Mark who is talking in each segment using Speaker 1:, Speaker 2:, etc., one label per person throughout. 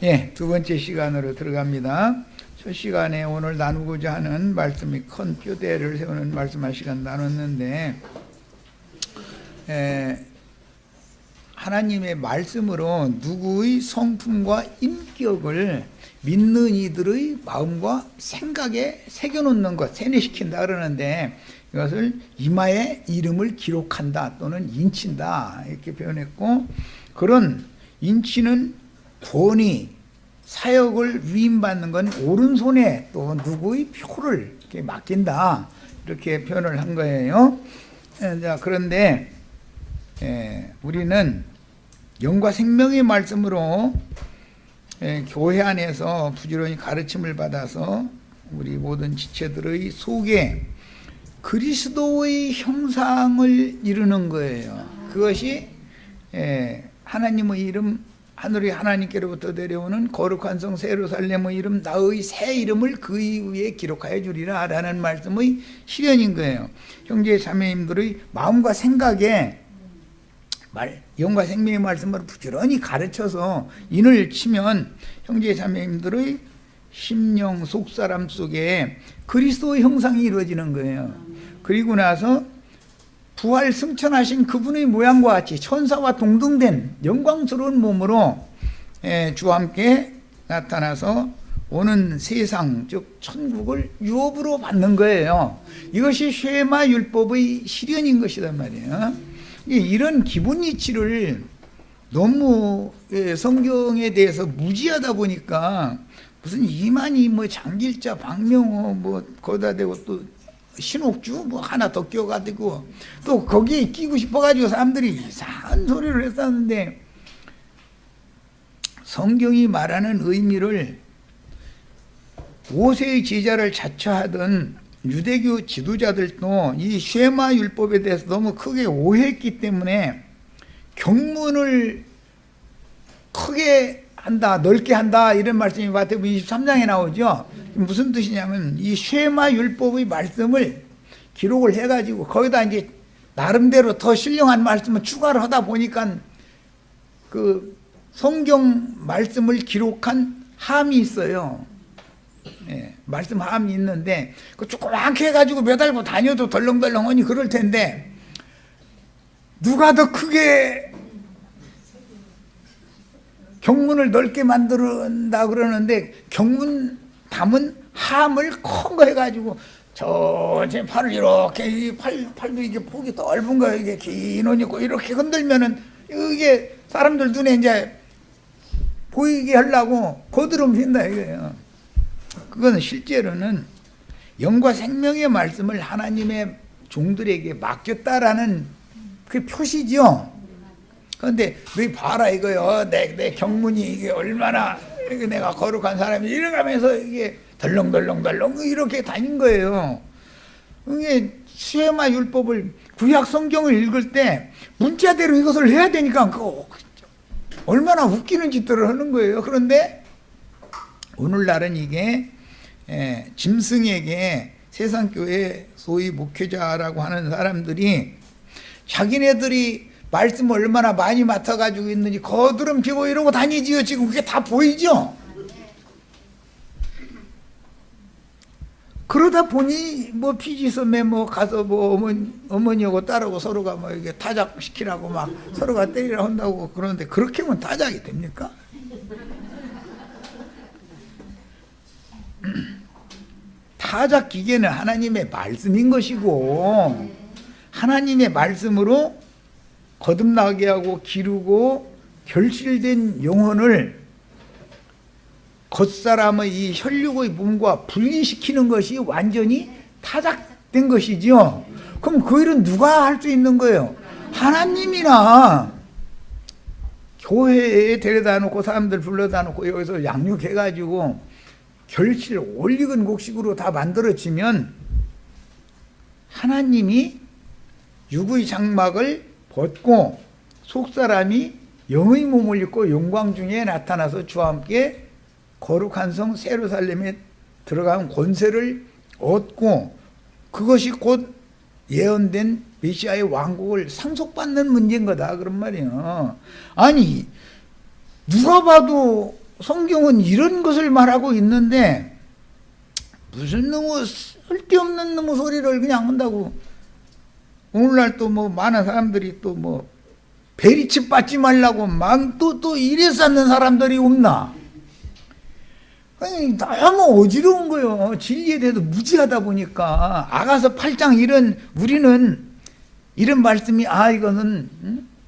Speaker 1: 예, 두 번째 시간으로 들어갑니다. 첫 시간에 오늘 나누고자 하는 말씀이 큰 표대를 세우는 말씀할 시간 나눴는데, 하나님의 말씀으로 누구의 성품과 인격을 믿는 이들의 마음과 생각에 새겨놓는 것, 세뇌시킨다 그러는데, 이것을 이마에 이름을 기록한다 또는 인친다 이렇게 표현했고, 그런 인치는 권위, 사역을 위임받는 건 오른손에 또 누구의 표를 이렇게 맡긴다 이렇게 표현을 한 거예요. 자, 그런데 우리는 영과 생명의 말씀으로 교회 안에서 부지런히 가르침을 받아서 우리 모든 지체들의 속에 그리스도의 형상을 이루는 거예요. 그것이 하나님의 이름, 하늘의 하나님께로부터 내려오는 거룩한 성 새 예루살렘의 이름, 나의 새 이름을 그 위에 기록하여 주리라 라는 말씀의 실현인 거예요. 형제 자매님들의 마음과 생각에 영과 생명의 말씀을 부지런히 가르쳐서 인을 치면 형제 자매님들의 심령 속사람 속에 그리스도의 형상이 이루어지는 거예요. 그리고 나서 부활 승천하신 그분의 모양과 같이 천사와 동등된 영광스러운 몸으로 주와 함께 나타나서 오는 세상, 즉 천국을 유업으로 받는 거예요. 이것이 쉐마 율법의 실현인 것이란 말이에요. 이런 기본 이치를 너무 성경에 대해서 무지하다 보니까 무슨 이만희 뭐 장길자 박명호 뭐 거기다 대고 또 신옥주 뭐 하나 더 끼워가지고 또 거기에 끼고 싶어가지고 사람들이 이상한 소리를 했었는데, 성경이 말하는 의미를 5세의 제자를 자처하던 유대교 지도자들도 이 쉐마 율법에 대해서 너무 크게 오해했기 때문에 경문을 크게 한다, 넓게 한다 이런 말씀이 마태복음 23장에 나오죠. 무슨 뜻이냐면 이 쉐마 율법의 말씀을 기록을 해가지고 거기다 이제 나름대로 더 신령한 말씀을 추가를 하다 보니까 그 성경 말씀을 기록한 함이 있어요. 말씀 함이 있는데 그 조그맣게 해가지고 몇 알 다녀도 덜렁덜렁하니 그럴 텐데, 누가 더 크게 경문을 넓게 만든다 그러는데, 경문 담은 함을 큰 거 해가지고 제 팔을 이렇게 팔도 이게 폭이 넓은 거 이게 긴 옷 입고 이렇게 흔들면은 이게 사람들 눈에 이제 보이게 하려고 거드름 핀다 이거예요. 그거는 실제로는 영과 생명의 말씀을 하나님의 종들에게 맡겼다라는 그 표시죠. 그런데 너희 봐라 이거요. 내 경문이 이게 얼마나 내가 거룩한 사람이 이래가면서 이게 덜렁덜렁 이렇게 다닌 거예요. 이게 쉐마 율법을 구약 성경을 읽을 때 문자대로 이것을 해야 되니까 얼마나 웃기는 짓들을 하는 거예요. 그런데 오늘날은 이게 짐승에게 세상교회 소위 목회자라고 하는 사람들이 자기네들이 말씀 얼마나 많이 맡아가지고 있는지 거드름 피고 이러고 다니지요. 지금 그게 다 보이죠? 그러다 보니 뭐 피지섬에 뭐 가서 뭐 어머니하고 딸하고 서로가 뭐 이게 타작시키라고 막 서로가 때리라 한다고 그러는데, 그렇게 하면 타작이 됩니까? 타작 기계는 하나님의 말씀인 것이고, 하나님의 말씀으로 거듭나게 하고 기르고 결실된 영혼을 겉사람의 이 혈육의 몸과 분리시키는 것이 완전히 타작된 것이죠. 그럼 그 일은 누가 할 수 있는 거예요? 하나님이나 교회에 데려다 놓고 사람들 불러다 놓고 여기서 양육해가지고 결실 올익은 곡식으로 다 만들어지면 하나님이 육의 장막을 벗고 속사람이 영의 몸을 입고 영광 중에 나타나서 주와 함께 거룩한 성 새 예루살렘에 들어가는 권세를 얻고, 그것이 곧 예언된 메시아의 왕국을 상속받는 문제인 거다 그런 말이에요. 아니 누가 봐도 성경은 이런 것을 말하고 있는데 무슨 너무 쓸데없는 너무 소리를 그냥 한다고. 오늘날 또 뭐 많은 사람들이 또 뭐 베리칩 받지 말라고 막 또 이래 쌓는 사람들이 없나? 아니, 너무 어지러운 거요. 진리에 대해서 무지하다 보니까. 아가서 8장 우리는 이런 말씀이, 이거는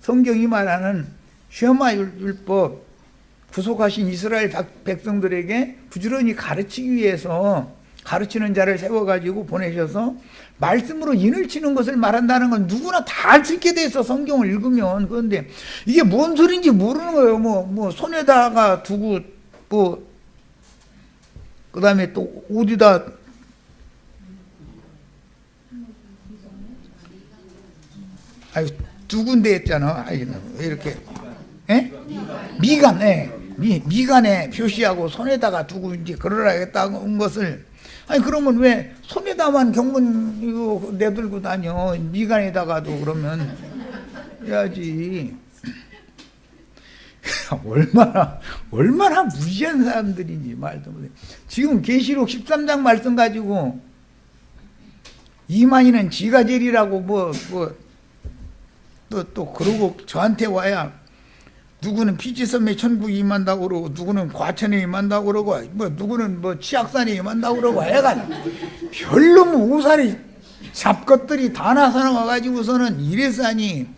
Speaker 1: 성경이 말하는 쉐마 율법, 구속하신 이스라엘 백성들에게 부지런히 가르치기 위해서 가르치는 자를 세워가지고 보내셔서 말씀으로 인을 치는 것을 말한다는 건 누구나 다 알 수 있게 돼 있어, 성경을 읽으면. 그런데 이게 뭔 소리인지 모르는 거예요. 뭐 손에다가 두고 그 다음에 또 어디다 두 군데 했잖아. 왜 이렇게 미간에 표시하고 손에다가 두고 이제 그러라겠다는 것을. 그러면 왜 손에다만 경문 이거 내들고 다녀? 미간에다가도 그러면 해야지. 얼마나 무시한 사람들인지 말도 못해. 지금 계시록 13장 말씀 가지고 이만희는 지가 제일이라고 또 그러고 저한테 와야 누구는 피지섬에 천국에 임한다고 그러고 누구는 과천에 임한다고 그러고 누구는 치악산에 임한다고 그러고 애가 별로 오사리 잡것들이 다 나서나 가지고서는 이래서니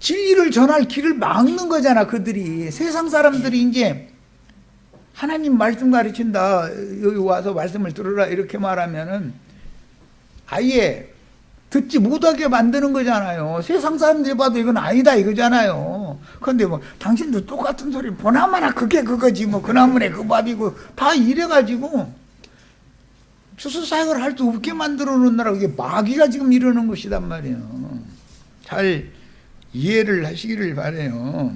Speaker 1: 진리를 전할 길을 막는 거잖아. 그들이 세상 사람들이 이제 하나님 말씀 가르친다, 여기 와서 말씀을 들으라 이렇게 말하면은 아예 듣지 못하게 만드는 거잖아요. 세상 사람들이 봐도 이건 아니다 이거잖아요. 그런데 당신도 똑같은 소리 보나마나 그게 그거지 그나물에 그 밥이고 다 이래가지고 추수사역을 할 수 없게 만들어 놓느라고 이게 마귀가 지금 이러는 것이단 말이에요. 잘 이해를 하시기를 바라요.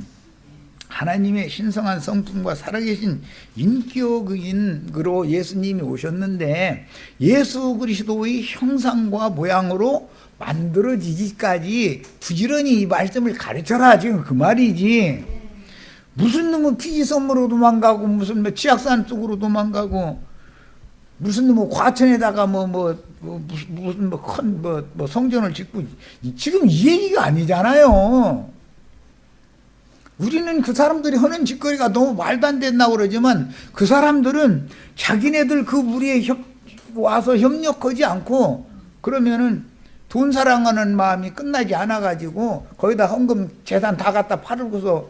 Speaker 1: 하나님의 신성한 성품과 살아계신 인격인으로 예수님이 오셨는데 예수 그리스도의 형상과 모양으로 만들어지기까지 부지런히 이 말씀을 가르쳐라 지금 그 말이지. 무슨 놈은 피지섬으로 도망가고 무슨 치악산 쪽으로 도망가고 무슨 놈은 과천에다가 무슨 큰 성전을 짓고 지금 이 얘기가 아니잖아요. 우리는 그 사람들이 하는 짓거리가 너무 말도 안 된다고 그러지만 그 사람들은 자기네들 그 무리에 와서 협력하지 않고 그러면은 돈 사랑하는 마음이 끝나지 않아가지고 거기다 헌금 재산 다 갖다 팔고서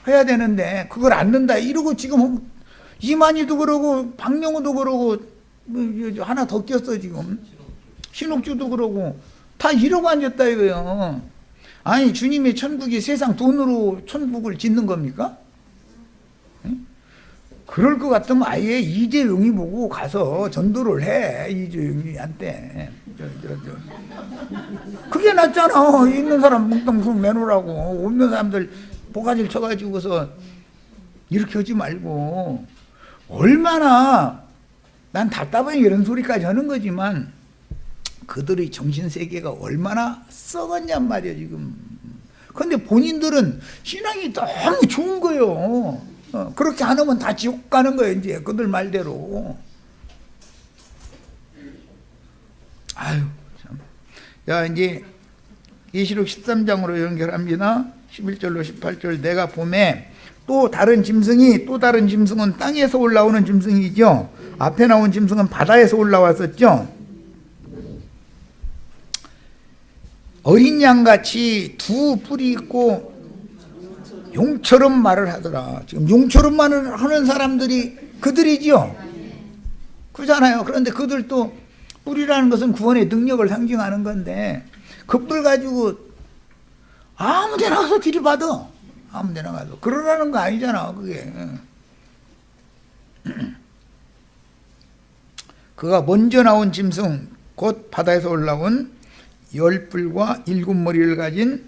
Speaker 1: 해야 되는데 그걸 안 넣는다 이러고 지금 이만희도 그러고 박명호도 그러고 하나 더 꼈어 지금 신옥주도 그러고 다 이러고 앉았다 이거예요. 아니 주님의 천국이 세상 돈으로 천국을 짓는 겁니까? 그럴 것 같으면 아예 이재용이 보고 가서 전도를 해. 이재용이한테 그게 낫잖아. 있는 사람 뭉뚱뭉 내놓으라고. 없는 사람들 보가지를 쳐가지고서 이렇게 하지 말고. 얼마나 난 답답하니 이런 소리까지 하는 거지만 그들의 정신세계가 얼마나 썩었냔 말이야 지금. 그런데 본인들은 신앙이 너무 좋은 거예요. 그렇게 안 하면 다 지옥 가는 거예요 이제 그들 말대로. 아유 참. 야 이제 계시록 13장으로 연결합니다. 11절로 18절. 내가 봄에 또 다른 짐승은 땅에서 올라오는 짐승이죠. 앞에 나온 짐승은 바다에서 올라왔었죠. 어린 양같이 두 뿔이 있고 용처럼 말을 하더라. 지금 용처럼 말을 하는 사람들이 그들이죠. 그잖아요. 그런데 그들도 뿔이라는 것은 구원의 능력을 상징하는 건데 그 뿔 가지고 아무 데나 가서 들이받아. 아무 데나 가서. 그러라는 거 아니잖아 그게. 그가 먼저 나온 짐승 곧 바다에서 올라온 10뿔과 7머리를 가진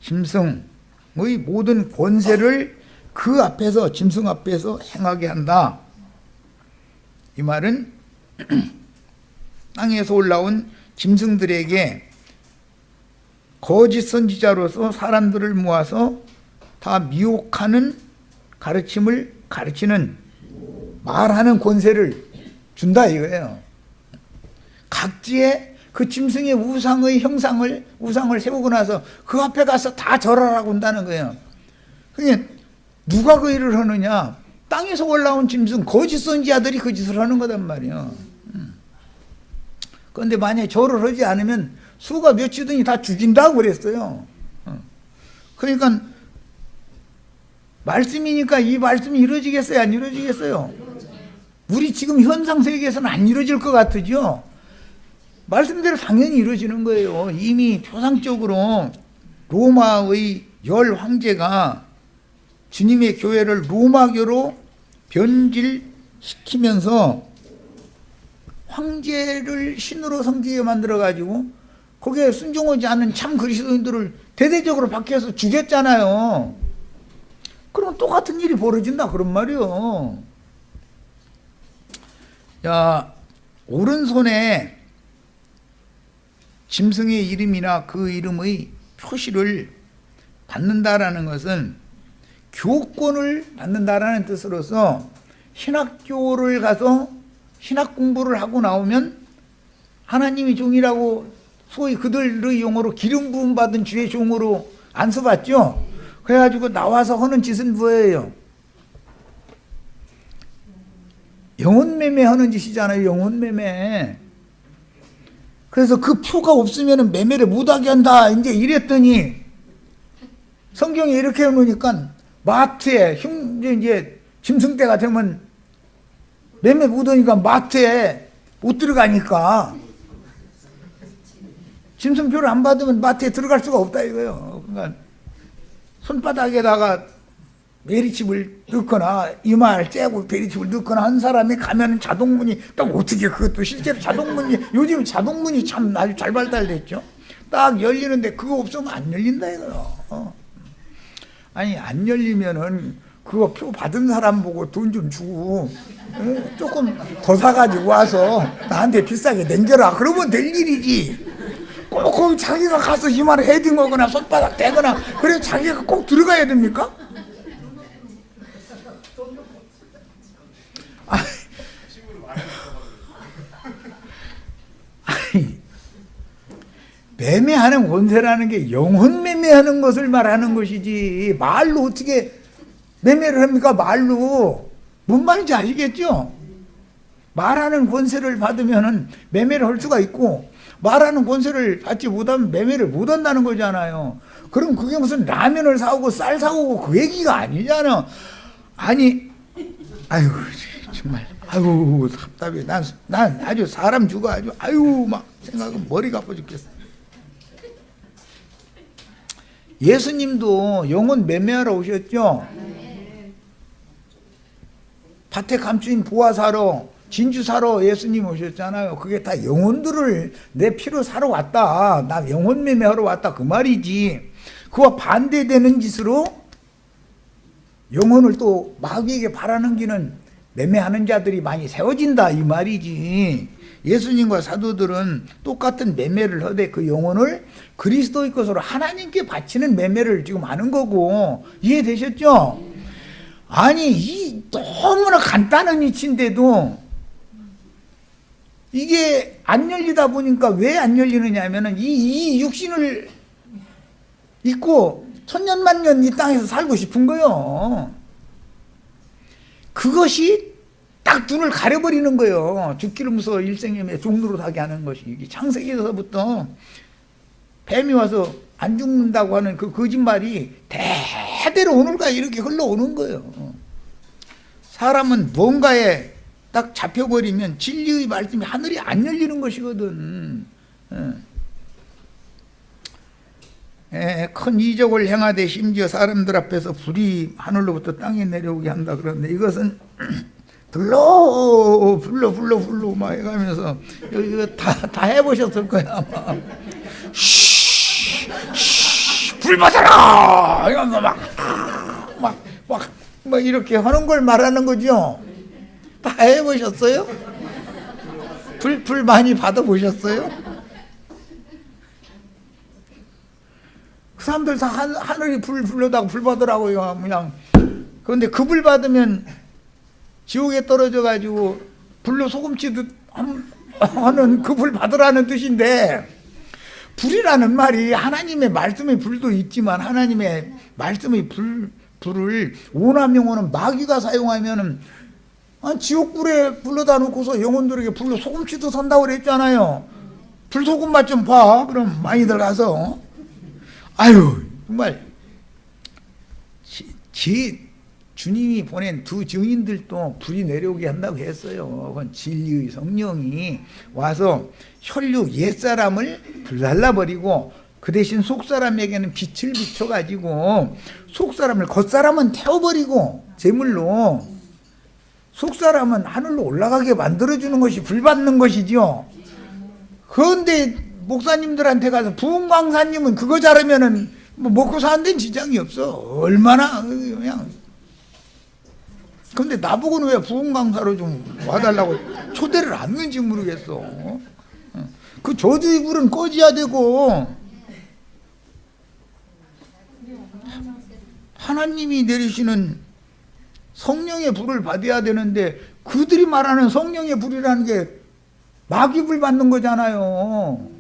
Speaker 1: 짐승의 모든 권세를 그 앞에서 짐승 앞에서 행하게 한다. 이 말은 땅에서 올라온 짐승들에게 거짓 선지자로서 사람들을 모아서 다 미혹하는 가르침을 가르치는 말하는 권세를 준다 이거예요. 각지에 그 짐승의 우상의 우상을 세우고 나서 그 앞에 가서 다 절하라고 한다는 거예요. 그게 누가 그 일을 하느냐? 땅에서 올라온 짐승, 거짓 선지자들이 그 짓을 하는 거단 말이에요. 그런데 만약에 절을 하지 않으면 수가 몇이든지 다 죽인다고 그랬어요. 그러니까 말씀이니까 이 말씀이 이루어지겠어요? 안 이루어지겠어요? 우리 지금 현상 세계에서는 안 이루어질 것 같으죠? 말씀대로 당연히 이루어지는 거예요. 이미 표상적으로 로마의 열 황제가 주님의 교회를 로마교로 변질시키면서 황제를 신으로 섬기게 만들어가지고 거기에 순종하지 않은 참 그리스도인들을 대대적으로 박해해서 죽였잖아요. 그럼 똑같은 일이 벌어진다 그런 말이요. 야, 오른손에 짐승의 이름이나 그 이름의 표시를 받는다라는 것은 교권을 받는다라는 뜻으로서 신학교를 가서 신학 공부를 하고 나오면 하나님의 종이라고 소위 그들의 용어로 기름 부음 받은 주의 종으로 안수받죠. 그래가지고 나와서 하는 짓은 뭐예요? 영혼매매 하는 짓이잖아요. 영혼매매. 그래서 그 표가 없으면 매매를 못하게 한다 이제 이랬더니 성경에 이렇게 해놓으니까 마트에 이제 짐승때가 되면 매매 못하니까 마트에 못 들어가니까 짐승표를 안 받으면 마트에 들어갈 수가 없다 이거예요. 그러니까 손바닥에다가 베리칩을 넣거나 이마를 째고 베리칩을 넣거나 한 사람이 가면은 자동문이 딱 어떻게 그것도 실제로 자동문이 요즘 자동문이 참 아주 잘 발달됐죠. 딱 열리는데 그거 없으면 안 열린다 이거요. 아니 안 열리면은 그거 표 받은 사람 보고 돈 좀 주고 조금 더 사가지고 와서 나한테 비싸게 남겨라 그러면 될 일이지. 꼭 거기 자기가 가서 이마를 헤딩하거나 손바닥 대거나 그래 자기가 꼭 들어가야 됩니까? 아니, 매매하는 권세라는 게 영혼 매매하는 것을 말하는 것이지 말로 어떻게 매매를 합니까? 말로 뭔 말인지 아시겠죠? 말하는 권세를 받으면 매매를 할 수가 있고 말하는 권세를 받지 못하면 매매를 못한다는 거잖아요. 그럼 그게 무슨 라면을 사오고 쌀 사오고 그 얘기가 아니잖아. 아니 아유 정말 아유 답답해. 난 아주 사람 죽어 아주 아유 막 생각하면 머리가 아파 죽겠어. 예수님도 영혼 매매하러 오셨죠? 밭에 감추인 보화 사러 진주 사러 예수님 오셨잖아요. 그게 다 영혼들을 내 피로 사러 왔다. 나 영혼 매매하러 왔다 그 말이지. 그와 반대되는 짓으로 영혼을 또 마귀에게 팔아넘기는 매매하는 자들이 많이 세워진다 이 말이지. 예수님과 사도들은 똑같은 매매를 하되 그 영혼을 그리스도의 것으로 하나님께 바치는 매매를 지금 하는 거고 이해되셨죠? 아니 이 너무나 간단한 이치인데도 이게 안 열리다 보니까 왜 안 열리느냐 하면은 이 육신을 입고 천년만년 이 땅에서 살고 싶은 거요. 그것이 딱 눈을 가려버리는 거예요. 죽기를 무서워 일생애매 종로로 사게 하는 것이. 이게 창세기에서부터 뱀이 와서 안 죽는다고 하는 그 거짓말이 대대로 오늘까지 이렇게 흘러오는 거예요. 사람은 뭔가에 딱 잡혀버리면 진리의 말씀이 하늘이 안 열리는 것이거든. 큰 이적을 행하되 심지어 사람들 앞에서 불이 하늘로부터 땅에 내려오게 한다 그러는데 이것은 불러 막 해가면서 이거 다 해보셨을 거야 아마. 불 받아라 이러면서 막 이렇게 하는 걸 말하는 거죠. 다 해보셨어요? 불 많이 받아보셨어요? 그 사람들 다 하늘이 불 불러다가 불 받으라고요. 그냥 그런데 그 불 받으면 지옥에 떨어져 가지고 불로 소금치듯 하는 그 불 받으라는 뜻인데, 불이라는 말이 하나님의 말씀의 불도 있지만 하나님의 말씀의 불을 오남용어는 마귀가 사용하면은 지옥불에 불러다 놓고서 영혼들에게 불로 소금치도 산다고 그랬잖아요. 불소금 맛 좀 봐. 그럼 많이들 가서. 아유, 정말 주님이 보낸 두 증인들도 불이 내려오게 한다고 했어요. 그건 진리의 성령이 와서 혈육 옛사람을 불살라버리고 그 대신 속사람에게는 빛을 비춰가지고 속사람을 겉사람은 태워버리고 제물로 속사람은 하늘로 올라가게 만들어주는 것이 불 받는 것이죠. 그런데 목사님들한테 가서 부흥광사님은 그거 자르면은 뭐 먹고 사는 데는 지장이 없어. 얼마나 그냥. 근데 나보고는 왜 부흥강사로 좀 와달라고 초대를 안는지 모르겠어. 그 저주의 불은 꺼져야 되고, 하나님이 내리시는 성령의 불을 받아야 되는데 그들이 말하는 성령의 불이라는 게 마귀불 받는 거잖아요.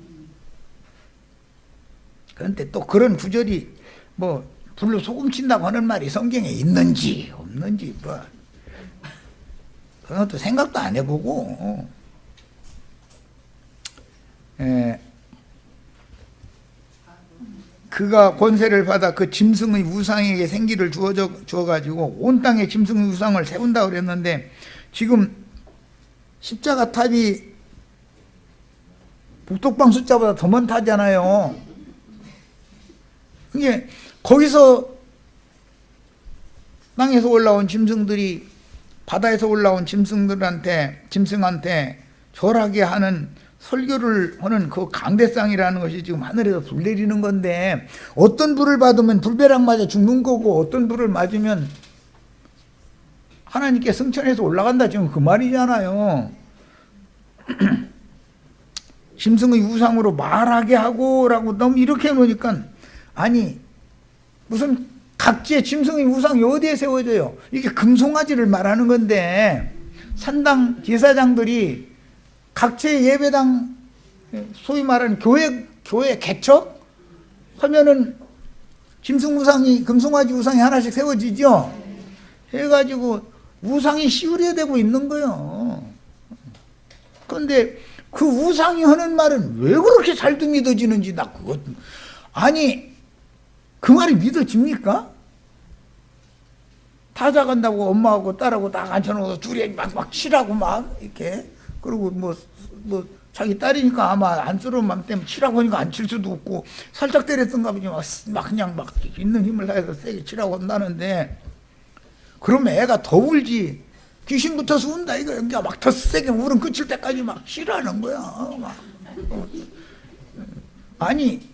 Speaker 1: 그런데 또 그런 구절이 뭐 불로 소금 친다고 하는 말이 성경에 있는지 없는지 뭐 그런 것도 생각도 안 해보고, 그가 권세를 받아 그 짐승의 우상에게 생기를 주어가지고 온 땅에 짐승의 우상을 세운다고 그랬는데, 지금 십자가 탑이 북독방 숫자보다 더 많다잖아요. 이게 거기서 땅에서 올라온 짐승들이 바다에서 올라온 짐승한테 절하게 하는 설교를 하는 그 강대상이라는 것이 지금 하늘에서 불 내리는 건데, 어떤 불을 받으면 불벼락 맞아 죽는 거고 어떤 불을 맞으면 하나님께 승천해서 올라간다, 지금 그 말이잖아요. 짐승의 우상으로 말하게 하고라고 너무 이렇게 해놓으니까, 아니 무슨 각지의 짐승의 우상이 어디에 세워져요? 이게 금송아지를 말하는 건데, 산당 제사장들이 각지의 예배당, 소위 말하는 교회 개척 하면은 짐승 우상이, 금송아지 우상이 하나씩 세워지죠. 해가지고 우상이 시우려되고 있는 거예요. 그런데 그 우상이 하는 말은 왜 그렇게 잘도 믿어지는지, 나 그것, 아니 그 말이 믿어집니까? 타자 간다고 엄마하고 딸하고 딱 앉혀놓고 둘이 막 치라고 막 이렇게, 그리고 뭐 자기 딸이니까 아마 안쓰러운 마음 때문에 치라고 하니까 안 칠 수도 없고, 살짝 때렸던가 보지 막 그냥 막 있는 힘을 다해서 세게 치라고 한다는데, 그러면 애가 더 울지. 귀신 붙어서 운다 이거. 막 더 세게 울음 그칠 때까지 막 치라는 거야. 막. 아니,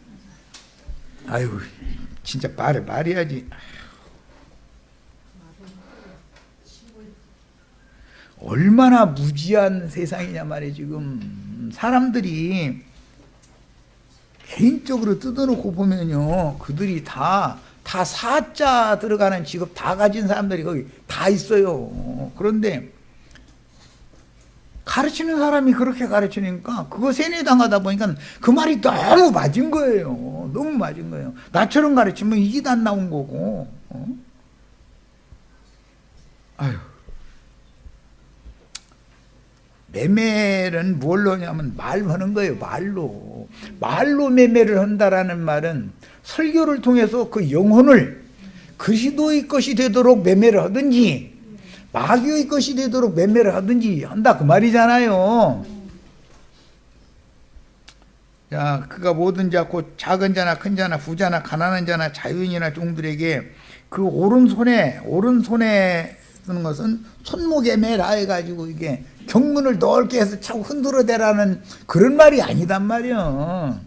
Speaker 1: 아유 진짜 말해야지. 얼마나 무지한 세상이냐 말이에요. 지금 사람들이 개인적으로 뜯어놓고 보면요, 그들이 다 사자 들어가는 직업 다 가진 사람들이 거기 다 있어요. 그런데 가르치는 사람이 그렇게 가르치니까 그거 세뇌당하다 보니까 그 말이 너무 맞은 거예요. 너무 맞은 거예요. 나처럼 가르치면 이게 안 나온 거고. 아유. 매매는 뭘로 하냐면 말로 하는 거예요. 말로 매매를 한다라는 말은 설교를 통해서 그 영혼을 그리스도의 것이 되도록 매매를 하든지 마귀의 것이 되도록 매매를 하든지 한다, 그 말이잖아요. 자, 그가 모든 자 곧 작은 자나 큰 자나 부자나 가난한 자나 자유인이나 종들에게 그 오른손에 쓰는 것은 손목에 매라 해가지고 이게 경문을 넓게 해서 차고 흔들어대라는 그런 말이 아니단 말이요.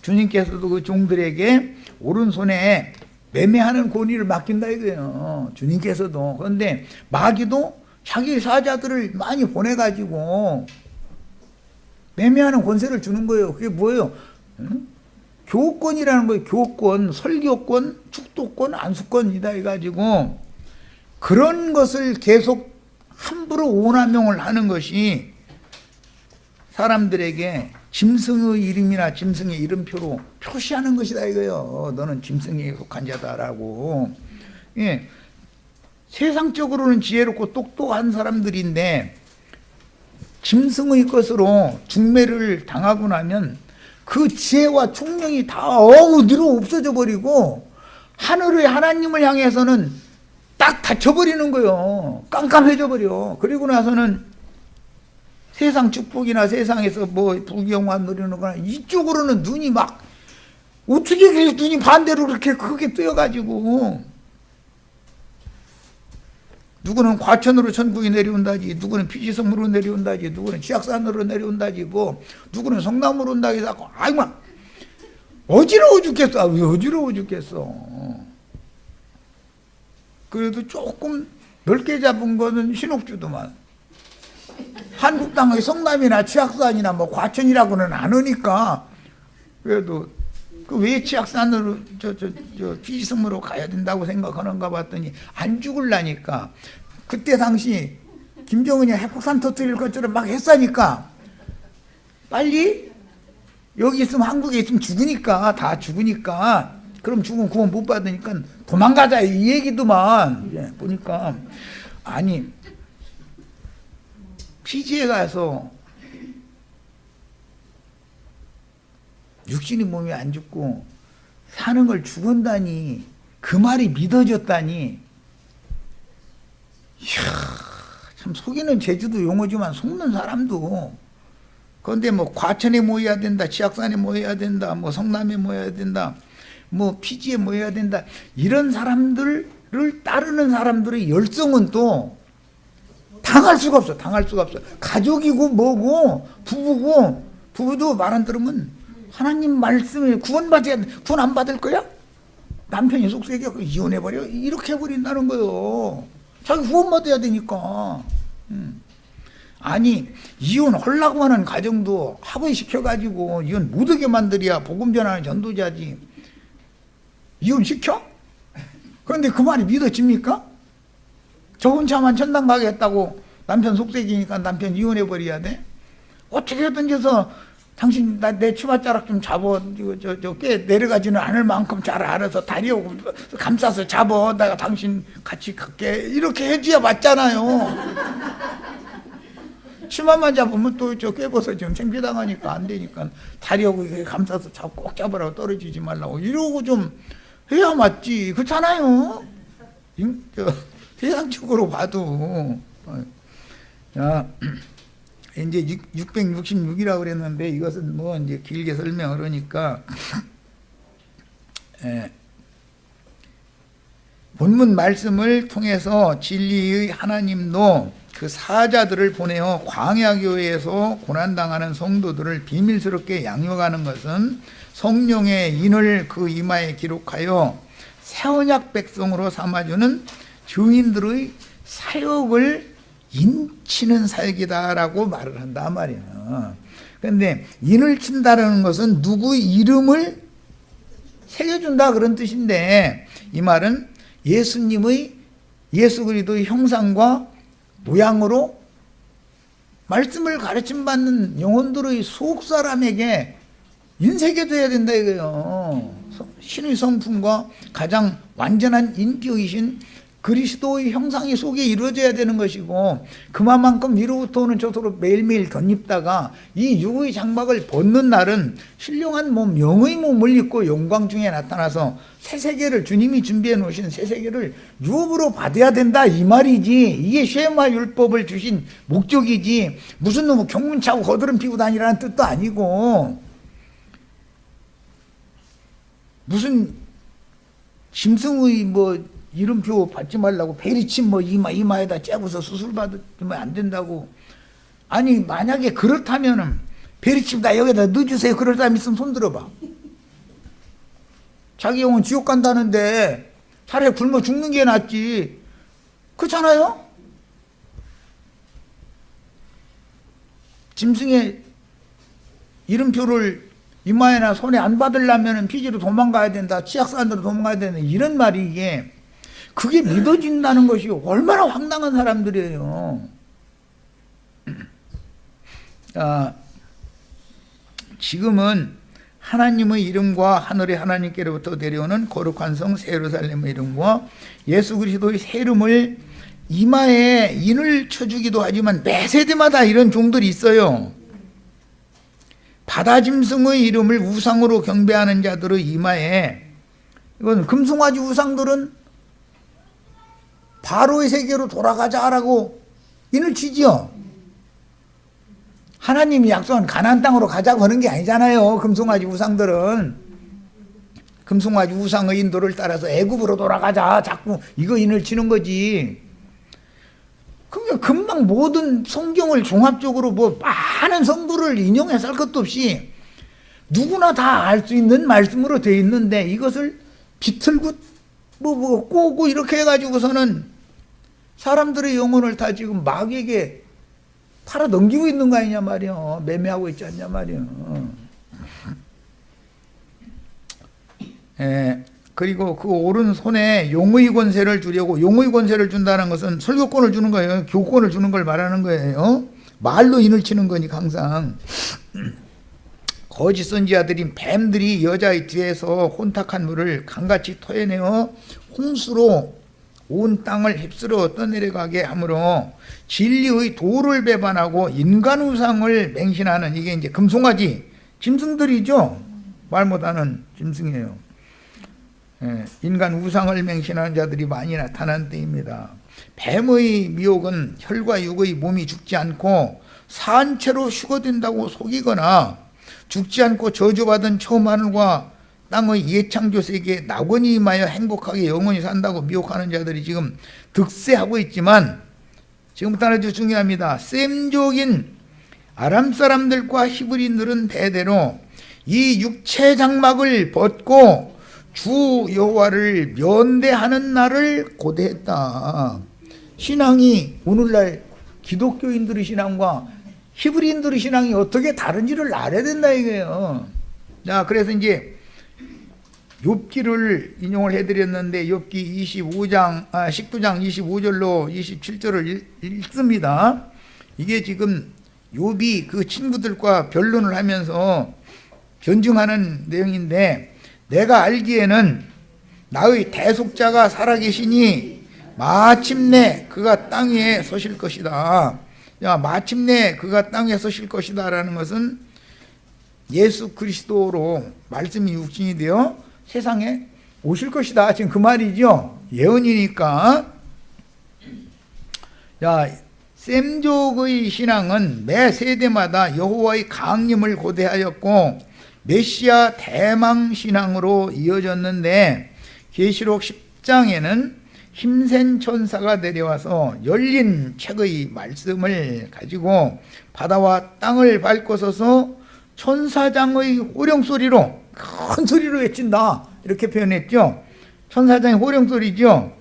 Speaker 1: 주님께서도 그 종들에게 오른손에 매매하는 권위를 맡긴다 이거예요. 주님께서도. 그런데 마귀도 자기 사자들을 많이 보내가지고 매매하는 권세를 주는 거예요. 그게 뭐예요? 교권이라는 거예요. 교권, 설교권, 축도권, 안수권이다 해가지고 그런 것을 계속 함부로 오남용을 하는 것이 사람들에게 짐승의 이름이나 짐승의 이름표로 표시하는 것이다 이거요. 너는 짐승에 속한 자다라고. 예. 세상적으로는 지혜롭고 똑똑한 사람들인데 짐승의 것으로 중매를 당하고 나면 그 지혜와 총명이 다 어디로 없어져 버리고 하늘의 하나님을 향해서는 딱 닫혀버리는 거예요. 깜깜해져 버려. 그리고 나서는 세상 축복이나 세상에서 뭐 부귀영화 누리는 거나 이쪽으로는 눈이 막 어떻게 그렇게 눈이 반대로 그렇게 크게 뜨여가지고 누구는 과천으로 천국이 내려온다지, 누구는 피지섬으로 내려온다지, 누구는 지악산으로 내려온다지, 뭐 누구는 성남으로 온다지 하고 아이고 막 어지러워 죽겠어. 왜 어지러워 죽겠어. 그래도 조금 넓게 잡은 거는 신옥주도만. 한국 땅의 성남이나 치악산이나 뭐 과천이라고는 안 하니까 그래도 그 왜 치악산으로 저 피지섬으로 가야 된다고 생각하는가 봤더니 안 죽을라니까. 그때 당시 김정은이 핵폭탄 터뜨릴 것처럼 막 했으니까 빨리 여기 있으면 한국에 있으면 죽으니까 다 죽으니까 그럼 죽으면 구원 못 받으니까 도망가자 이 얘기도만. 예, 보니까 아니 피지에 가서 육신의 몸이 안 죽고 사는 걸 죽은다니 그 말이 믿어졌다니. 이야, 참 속이는 제주도 용어지만 속는 사람도. 그런데 뭐 과천에 모여야 된다, 치악산에 모여야 된다, 뭐 성남에 모여야 된다, 뭐 피지에 모여야 된다, 이런 사람들을 따르는 사람들의 열성은 또 당할 수가 없어. 당할 수가 없어. 가족이고 뭐고 부부도 말 안 들으면 하나님 말씀에 구원 안 받을 거야? 남편이 속세게 이혼해버려? 이렇게 해버린다는 거요. 자기 구원 받아야 되니까. 아니 이혼하려고 하는 가정도 합의시켜가지고 이혼 못하게 만들어야 복음 전하는 전도자지. 이혼시켜? 그런데 그 말이 믿어집니까? 저 혼자만 천당 가겠다고 남편 속색이니까 남편 이혼해버려야 돼? 어떻게든 해서 당신 내 치맛자락 좀 잡어. 꽤 내려가지는 않을 만큼 잘 알아서 다리하고 감싸서 잡어. 내가 당신 같이 갈게. 이렇게 해줘야 맞잖아요. 치마만 잡으면 또 저 꿰벗어 지금 창피당하니까 안 되니까 다리하고 감싸서 꼭 잡으라고 떨어지지 말라고 이러고 좀 해야 맞지. 그렇잖아요. 세상적으로 봐도. 자, 이제 666이라고 그랬는데 이것은 뭐 이제 길게 설명을 하니까 본문 말씀을 통해서 진리의 하나님도 그 사자들을 보내어 광야교회에서 고난당하는 성도들을 비밀스럽게 양육하는 것은 성령의 인을 그 이마에 기록하여 새 언약 백성으로 삼아주는 증인들의 사역을 인치는 사역이다라고 말을 한다 말이야. 그런데 인을 친다라는 것은 누구의 이름을 새겨준다 그런 뜻인데 이 말은 예수 그리스도의 형상과 모양으로 말씀을 가르침 받는 영혼들의 속 사람에게 인새겨줘야 된다 이거예요. 신의 성품과 가장 완전한 인격이신 그리스도의 형상이 속에 이루어져야 되는 것이고 그만큼 위로부터 오는 저소로 매일매일 덧입다가 이 육의 장막을 벗는 날은 신령한 몸, 영의 몸을 입고 영광 중에 나타나서 새 세계를 주님이 준비해 놓으신 새 세계를 유업으로 받아야 된다 이 말이지. 이게 쉐마 율법을 주신 목적이지 무슨 놈의 경문 차고 거드름 피고 다니라는 뜻도 아니고 무슨 짐승의 뭐 이름표 받지 말라고 베리침 뭐 이마에다 째고서 수술 받으면 안 된다고. 아니 만약에 그렇다면은 베리침 다 여기다 넣어주세요 그럴 사람 있으면 손 들어봐. 자기 영혼 지옥 간다는데 차라리 굶어 죽는 게 낫지. 그렇잖아요? 짐승의 이름표를 이마에나 손에 안 받으려면 피지로 도망가야 된다, 치악산으로 도망가야 된다 이런 말이 이게 그게 믿어진다는 것이 얼마나 황당한 사람들이에요. 지금은 하나님의 이름과 하늘의 하나님께로부터 내려오는 거룩한 성 새 예루살렘의 이름과 예수 그리스도의 새 이름을 이마에 인을 쳐주기도 하지만 매 세대마다 이런 종들이 있어요. 바다짐승의 이름을 우상으로 경배하는 자들의 이마에, 이건 금송아지 우상들은 바로의 세계로 돌아가자라고 인을 치지요. 하나님이 약속한 가나안 땅으로 가자고 하는 게 아니잖아요. 금송아지 우상들은 금송아지 우상의 인도를 따라서 애굽으로 돌아가자 자꾸 이거 인을 치는 거지. 그러니까 금방 모든 성경을 종합적으로 뭐 많은 성도를 인용해서 할 것도 없이 누구나 다 알 수 있는 말씀으로 되어 있는데 이것을 비틀고 꼬고 이렇게 해가지고서는 사람들의 영혼을 다 지금 마귀에게 팔아 넘기고 있는 거 아니냐 말이요. 매매하고 있지 않냐 말이요. 그리고 그 오른손에 용의 권세를 주려고, 용의 권세를 준다는 것은 설교권을 주는 거예요. 교권을 주는 걸 말하는 거예요. 말로 인을 치는 거니까 항상. 거짓 선지자들인 뱀들이 여자의 뒤에서 혼탁한 물을 강같이 토해내어 홍수로 온 땅을 휩쓸어 떠내려가게 하므로 진리의 도를 배반하고 인간 우상을 맹신하는, 이게 이제 금송아지 짐승들이죠. 말 못하는 짐승이에요. 인간 우상을 맹신하는 자들이 많이 나타난 때입니다. 뱀의 미혹은 혈과 육의 몸이 죽지 않고 산 채로 휴거된다고 속이거나 죽지 않고 저주받은 처음 하늘과 땅의 예창조 세계에 낙원이 임하여 행복하게 영원히 산다고 미혹하는 자들이 지금 득세하고 있지만, 지금부터 아주 중요합니다. 셈족인 아람 사람들과 히브리인들은 대대로 이 육체 장막을 벗고 주 여호와를 면대하는 날을 고대했다. 신앙이 오늘날 기독교인들의 신앙과 히브리인들의 신앙이 어떻게 다른지를 알아야 된다 이거예요. 자, 그래서 이제 욥기를 인용을 해드렸는데 욥기 19장 25절로 27절을 읽습니다. 이게 지금 욥이 그 친구들과 변론을 하면서 변증하는 내용인데, 내가 알기에는 나의 대속자가 살아계시니 마침내 그가 땅 위에 서실 것이다. 야, 마침내 그가 땅 위에 서실 것이다 라는 것은 예수 그리스도로 말씀이 육신이 되어 세상에 오실 것이다. 지금 그 말이죠. 예언이니까. 자, 셈족의 신앙은 매 세대마다 여호와의 강림을 고대하였고 메시아 대망 신앙으로 이어졌는데, 계시록 10장에는 힘센 천사가 내려와서 열린 책의 말씀을 가지고 바다와 땅을 밟고 서서 천사장의 호령소리로, 큰 소리로 외친다 이렇게 표현했죠. 천사장의 호령소리죠.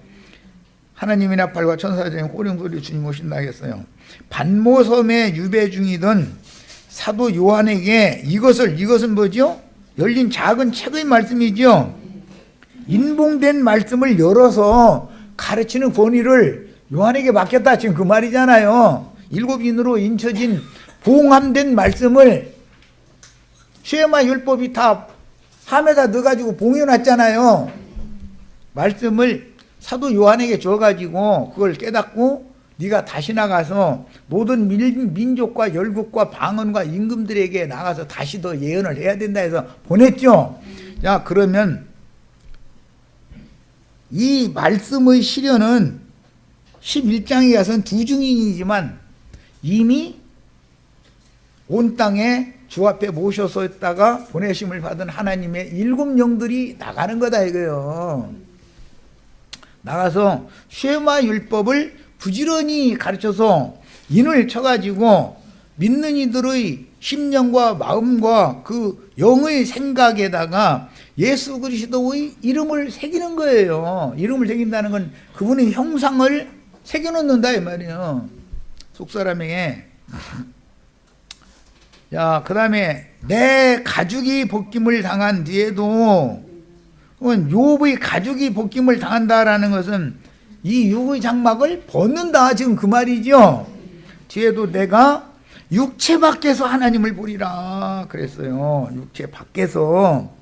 Speaker 1: 하나님의 나팔과 천사장의 호령소리 주님 오신다 하겠어요. 반모섬에 유배 중이던 사도 요한에게 이것은 뭐죠? 열린 작은 책의 말씀이죠. 인봉된 말씀을 열어서 가르치는 권위를 요한에게 맡겼다, 지금 그 말이잖아요. 7인으로 인쳐진 봉함된 말씀을 쉐마 율법이 다 함에다 넣어가지고 봉해놨잖아요. 말씀을 사도 요한에게 줘가지고 그걸 깨닫고 네가 다시 나가서 모든 민족과 열국과 방언과 임금들에게 나가서 다시 더 예언을 해야 된다 해서 보냈죠. 자, 그러면 이 말씀의 실현은 11장에 가서는 두 증인이지만 이미 온 땅에 주 앞에 모셔서 있다가 보내심을 받은 하나님의 7영들이 나가는 거다 이거요. 나가서 쉐마 율법을 부지런히 가르쳐서 인을 쳐가지고 믿는 이들의 심령과 마음과 그 영의 생각에다가 예수 그리스도의 이름을 새기는 거예요. 이름을 새긴다는 건 그분의 형상을 새겨놓는다 이 말이에요. 속사람에게. 자, 그 다음에 내 가죽이 벗김을 당한 뒤에도, 욥의 가죽이 벗김을 당한다라는 것은 이 육의 장막을 벗는다 지금 그 말이죠. 뒤에도 내가 육체 밖에서 하나님을 보리라 그랬어요. 육체 밖에서.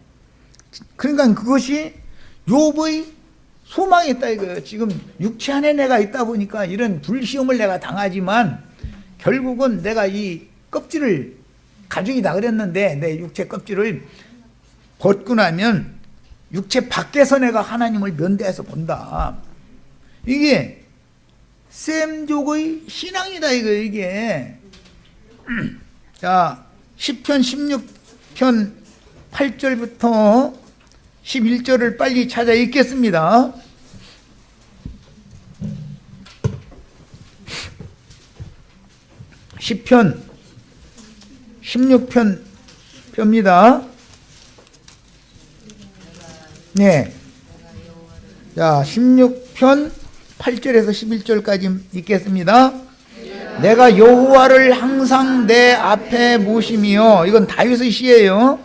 Speaker 1: 그러니까 그것이 욥의 소망이었다 이거예요. 지금 육체 안에 내가 있다 보니까 이런 불시험을 내가 당하지만 결국은 내가 이 껍질을 가죽이다 그랬는데 내 육체 껍질을 벗고 나면 육체 밖에서 내가 하나님을 면대해서 본다. 이게 셈족의 신앙이다 이거예요. 이게 자, 시편 16편 8절부터 11절을 빨리 찾아 읽겠습니다. 시편 16편 표입니다. 네. 자, 16편 8절에서 11절까지 읽겠습니다. 내가 여호와를 항상 내 앞에 모시며, 이건 다윗의 시예요.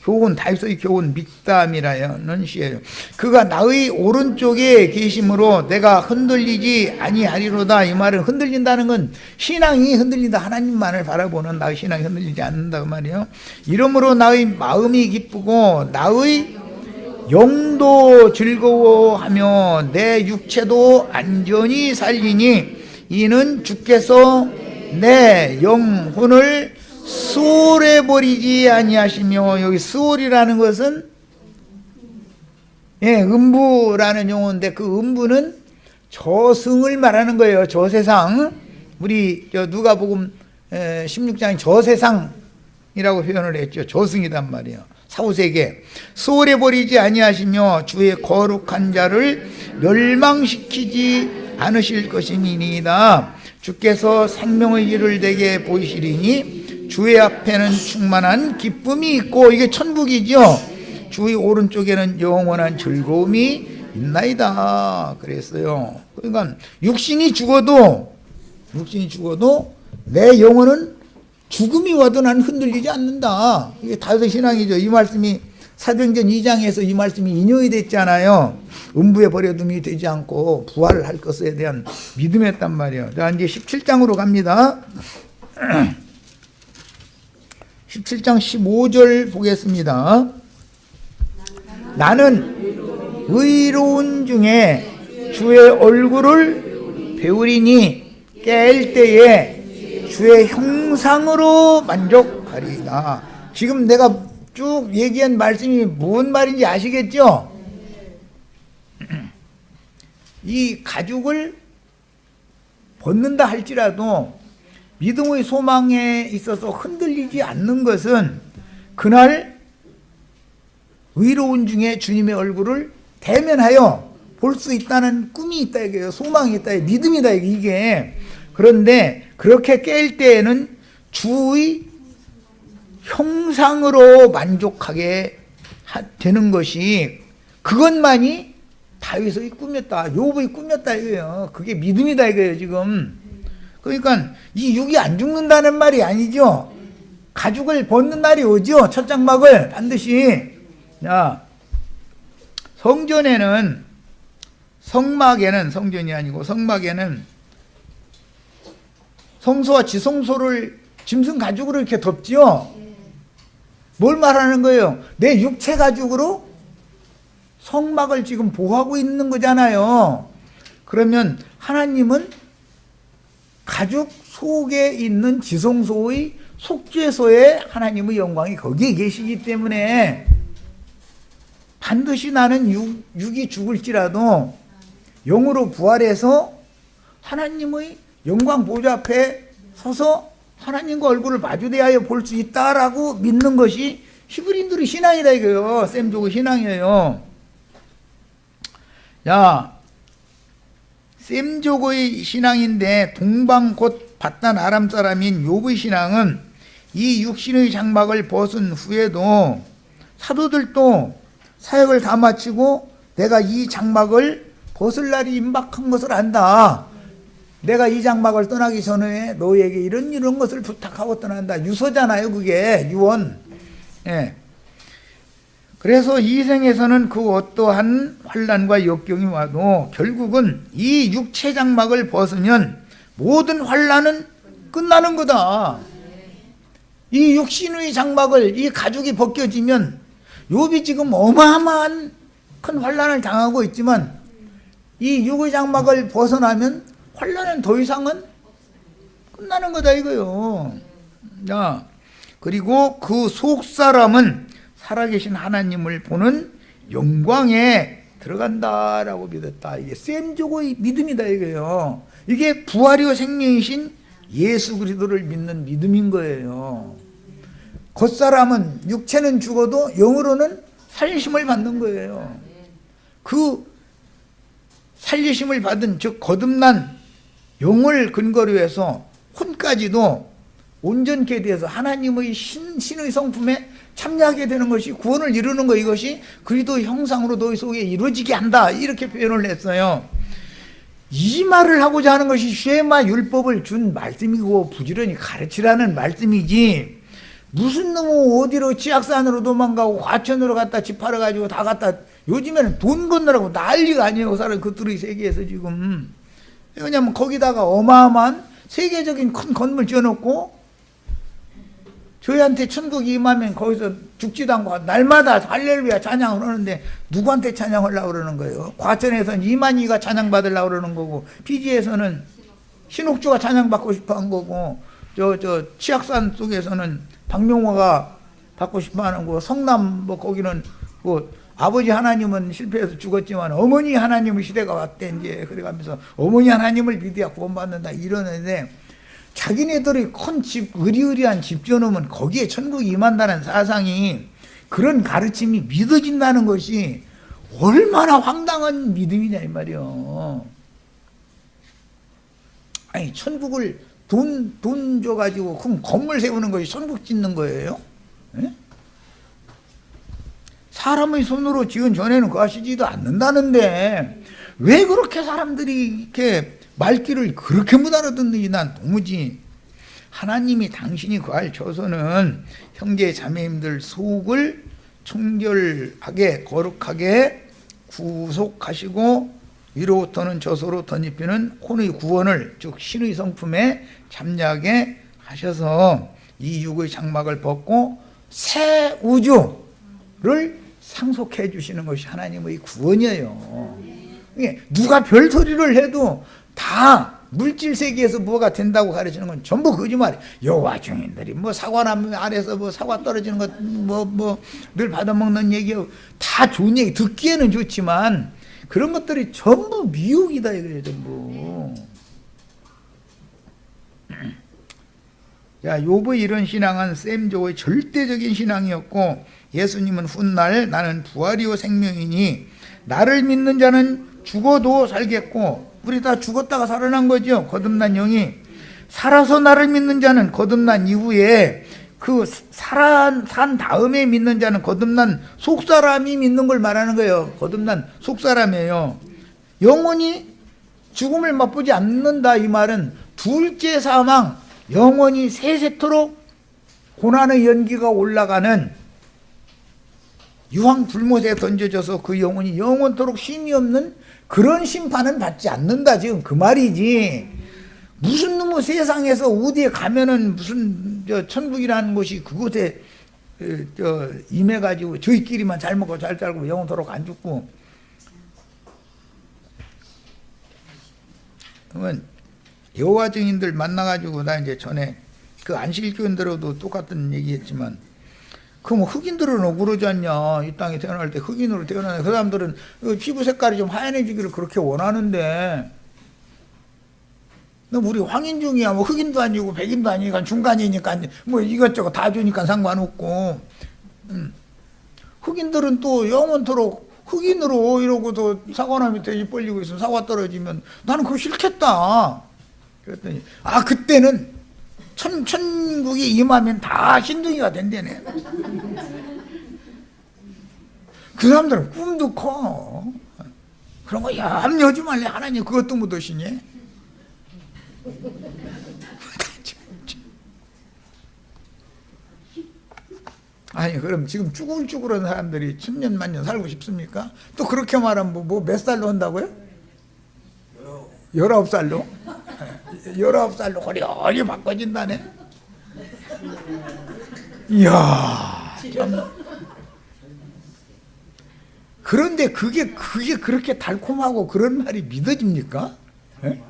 Speaker 1: 교훈, 다윗의 교훈 믹담이라는 시예요. 그가 나의 오른쪽에 계심으로 내가 흔들리지 아니하리로다. 이 말은 흔들린다는 건 신앙이 흔들린다. 하나님만을 바라보는 나의 신앙이 흔들리지 않는다 그 말이에요. 이러므로 나의 마음이 기쁘고 나의 영도 즐거워하며 내 육체도 안전히 살리니 이는 주께서 내 영혼을 수월해 버리지 아니하시며, 여기 수월이라는 것은 음부라는 용어인데 그 음부는 저승을 말하는 거예요. 저세상. 우리 누가복음 16장이 저세상이라고 표현을 했죠. 저승이란 말이에요. 사후세계. 수월해 버리지 아니하시며 주의 거룩한 자를 멸망시키지 않으실 것이니이다. 주께서 생명의 길을 내게 보이시리니 주의 앞에는 충만한 기쁨이 있고, 이게 천국이죠. 주의 오른쪽에는 영원한 즐거움이 있나이다 그랬어요. 그러니까 육신이 죽어도 내 영혼은 죽음이 와도 난 흔들리지 않는다. 이게 다윗의 신앙이죠. 이 말씀이 사도행전 2장에서 이 말씀이 인용이 됐잖아요. 음부에 버려둠이 되지 않고 부활을 할 것에 대한 믿음이었단 말이에요. 자, 이제 17장으로 갑니다. 17장 15절 보겠습니다. 나는 의로운 중에 주의 얼굴을 배우리니 깰 때에 주의 형상으로 만족하리이다. 지금 내가 쭉 얘기한 말씀이 뭔 말인지 아시겠죠? 이 가죽을 벗는다 할지라도 믿음의 소망에 있어서 흔들리지 않는 것은 그날 의로운 중에 주님의 얼굴을 대면하여 볼 수 있다는 꿈이 있다 이게요. 소망이 있다, 믿음이다 이게. 그런데 그렇게 깰 때에는 주의 형상으로 만족하게 되는 것이, 그것만이 다윗의 꿈이었다, 욥의 꿈이었다 이거예요. 그게 믿음이다 이거예요 지금. 그러니까 이 육이 안 죽는다는 말이 아니죠. 가죽을 벗는 날이 오죠. 첫 장막을 반드시. 자, 성전에는, 성막에는, 성전이 아니고 성막에는 성소와 지성소를 짐승 가죽으로 이렇게 덮지요. 뭘 말하는 거예요? 내 육체 가죽으로 성막을 지금 보호하고 있는 거잖아요. 그러면 하나님은 가죽 속에 있는 지성소의 속죄소에 하나님의 영광이 거기에 계시기 때문에 반드시 나는 육이 죽을지라도 영으로 부활해서 하나님의 영광 보좌 앞에 서서 하나님과 얼굴을 마주대하여 볼 수 있다라고 믿는 것이 히브리인들의 신앙이다 이거예요. 셈족의 신앙이에요. 자, 셈족의 신앙인데 동방 곧 바단 아람 사람인 욥의 신앙은 이 육신의 장막을 벗은 후에도 사도들도 사역을 다 마치고 내가 이 장막을 벗을 날이 임박한 것을 안다. 내가 이 장막을 떠나기 전에 너에게 이런 것을 부탁하고 떠난다. 유서잖아요 그게. 유언. 예. 그래서 이 생에서는 그 어떠한 환난과 역경이 와도 결국은 이 육체 장막을 벗으면 모든 환난은 끝나는 거다. 이 육신의 장막을, 이 가죽이 벗겨지면, 욥이 지금 어마어마한 큰 환난을 당하고 있지만 이 육의 장막을 벗어나면 환난은 더 이상은 끝나는 거다 이거요. 자, 그리고 그 속사람은 살아계신 하나님을 보는 영광에 들어간다라고 믿었다. 이게 셈족의 믿음이다 이거예요. 이게 부활이요 생명이신 예수 그리스도를 믿는 믿음인 거예요. 겉사람은, 육체는 죽어도 영으로는 살리심을 받는 거예요. 그 살리심을 받은, 즉 거듭난 영을 근거로 해서 혼까지도 온전케 되어서 하나님의 신의 성품에 참여하게 되는 것이 구원을 이루는 것, 이것이 그리스도의 형상으로 너희 속에 이루어지게 한다, 이렇게 표현을 했어요. 이 말을 하고자 하는 것이 쉐마 율법을 준 말씀이고 부지런히 가르치라는 말씀이지, 무슨 놈의 어디로 치악산으로 도망가고 과천으로 갔다 집 팔아가지고 다 갔다, 요즘에는 돈 건너라고 난리가 아니에요. 그 사람 그들의 세계에서 지금. 왜냐면 거기다가 어마어마한 세계적인 큰 건물 지어놓고 저희한테 천국이 임하면 거기서 죽지도 않고 날마다 할렐루야 찬양을 하는데 누구한테 찬양하려고 그러는 거예요? 과천에서는 이만희가 찬양받으려고 그러는 거고, 피지에서는 신옥주가 찬양받고 싶어 한 거고, 저 치악산 속에서는 박명호가 받고 싶어 하는 거, 성남 뭐 거기는 뭐 아버지 하나님은 실패해서 죽었지만 어머니 하나님의 시대가 왔대, 이제 그래가면서 어머니 하나님을 믿어야 구원받는다 이러는데, 자기네들이 큰 집, 의리의리한 집 지어놓으면 거기에 천국이 임한다는 사상이, 그런 가르침이 믿어진다는 것이 얼마나 황당한 믿음이냐 이 말이요. 아니 천국을 돈 줘가지고 그럼 건물 세우는 것이 천국 짓는 거예요? 예? 사람의 손으로 지은 전에는 그 하시지도 않는다는데 왜 그렇게 사람들이 이렇게 말귀를 그렇게 못 알아듣는지 난 도무지. 하나님이 당신이 거할 처소는 형제 자매님들 속을 청결하게 거룩하게 구속하시고 위로부터는 저소로 덧입히는 혼의 구원을, 즉 신의 성품에 참여하게 하셔서 이 육의 장막을 벗고 새 우주를 상속해 주시는 것이 하나님의 구원이에요. 누가 별소리를 해도 다 물질 세계에서 뭐가 된다고 가르치는 건 전부 거짓말이에요. 여호와 증인들이 뭐 사과나무 아래서 뭐 사과 떨어지는 것 뭐 늘 받아먹는 얘기요, 다 좋은 얘기, 듣기에는 좋지만 그런 것들이 전부 미혹이다 이거예요, 전부. 야, 욥의 이런 신앙은 셈족의 절대적인 신앙이었고, 예수님은 훗날 나는 부활이요 생명이니 나를 믿는 자는 죽어도 살겠고, 우리 다 죽었다가 살아난 거죠. 거듭난 영이. 살아서 나를 믿는 자는 거듭난 이후에, 그 산 다음에 믿는 자는 거듭난 속사람이 믿는 걸 말하는 거예요. 거듭난 속사람이에요. 영원히 죽음을 맛보지 않는다 이 말은 둘째 사망, 영원히 세세토록 고난의 연기가 올라가는 유황 불못에 던져져서 그 영혼이 영원토록 쉼이 없는 그런 심판은 받지 않는다, 지금 그 말이지. 무슨 놈의 세상에서 어디에 가면은 무슨 천국이라는 곳이 그곳에 임해가지고 저희끼리만 잘 먹고 잘 살고 영원토록 안 죽고. 그러면 여호와 증인들 만나가지고, 나 이제 전에 그 안식일교인들하고도 똑같은 얘기했지만, 그럼 흑인들은 억울하지 않냐? 이 땅에 태어날 때 흑인으로 태어나는 그 사람들은 피부 색깔이 좀 하얀해지기를 그렇게 원하는데, 너 우리 황인 중이야. 뭐 흑인도 아니고 백인도 아니니까 중간이니까 뭐 이것저것 다 주니까 상관없고, 흑인들은 또 영원토록 흑인으로 이러고도 사과나 밑에 입 벌리고 있으면 사과 떨어지면 나는 그거 싫겠다. 그랬더니 그때는 천국이 임하면 다 신등이가 된대네. 그 사람들은 꿈도 커. 그런 거 염려하지 말래. 하나님 그것도 못 오시니? 아니 그럼 지금 쭈글쭈글한 사람들이 천년 만년 살고 싶습니까? 또 그렇게 말하면 뭐 몇 살로 한다고요? 19살로? 19살로 호리호리 바꿔진다네. 이야 참. 그런데 그게 그렇게 달콤하고 그런 말이 믿어집니까? 예?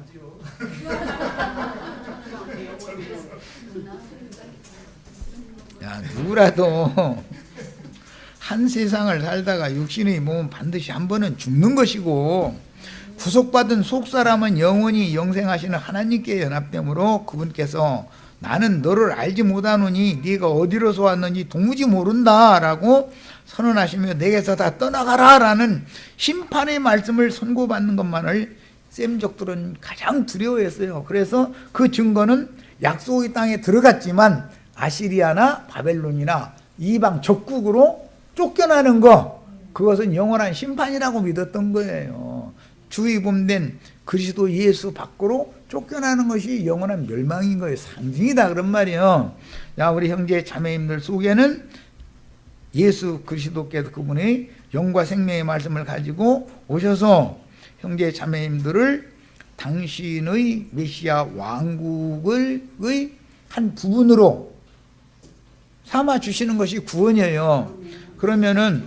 Speaker 1: 야, 누구라도 한 세상을 살다가 육신의 몸은 반드시 한 번은 죽는 것이고 구속받은 속사람은 영원히 영생하시는 하나님께 연합되므로 그분께서 나는 너를 알지 못하노니 네가 어디로서 왔는지 도무지 모른다라고 선언하시며 내게서 다 떠나가라 라는 심판의 말씀을 선고받는 것만을 셈족들은 가장 두려워했어요. 그래서 그 증거는 약속의 땅에 들어갔지만 아시리아나 바벨론이나 이방 적국으로 쫓겨나는 거, 그것은 영원한 심판이라고 믿었던 거예요. 주의범된 그리스도 예수 밖으로 쫓겨나는 것이 영원한 멸망인 거예요. 상징이다 그런 말이에요. 자, 우리 형제 자매님들 속에는 예수 그리스도께서 그분의 영과 생명의 말씀을 가지고 오셔서 형제 자매님들을 당신의 메시아 왕국의 한 부분으로 삼아 주시는 것이 구원이에요. 그러면은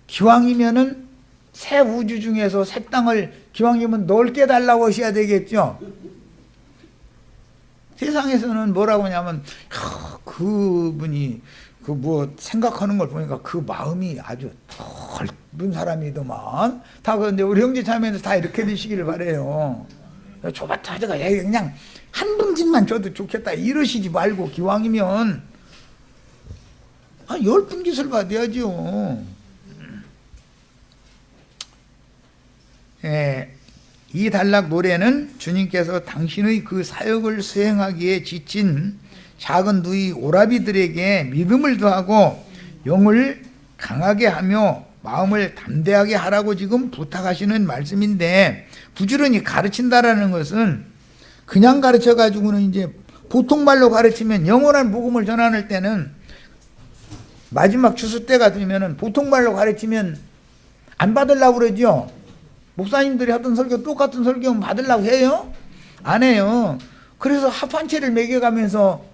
Speaker 1: 기왕이면은 새 우주 중에서 새 땅을 기왕이면 넓게 달라고 하셔야 되겠죠. 세상에서는 뭐라고 하냐면 그분이 그 뭐 생각하는 걸 보니까 그 마음이 아주 넓은 사람이더만. 다 그런데 우리 형제 자매는 다 이렇게 되시기를 바래요. 조바타자가 그냥 한 분짓만 줘도 좋겠다 이러시지 말고 기왕이면 10분짓을 받아야죠. 이 단락 노래는 주님께서 당신의 그 사역을 수행하기에 지친 작은 누이 오라비들에게 믿음을 더하고 영을 강하게 하며 마음을 담대하게 하라고 지금 부탁하시는 말씀인데, 부지런히 가르친다라는 것은 그냥 가르쳐 가지고는 이제 보통 말로 가르치면 영원한 복음을 전하는 때는 마지막 추수 때가 되면은 보통 말로 가르치면 안 받으려고 그러죠. 목사님들이 하던 설교 똑같은 설교는 받으려고 해요? 안 해요. 그래서 합한체를 매겨가면서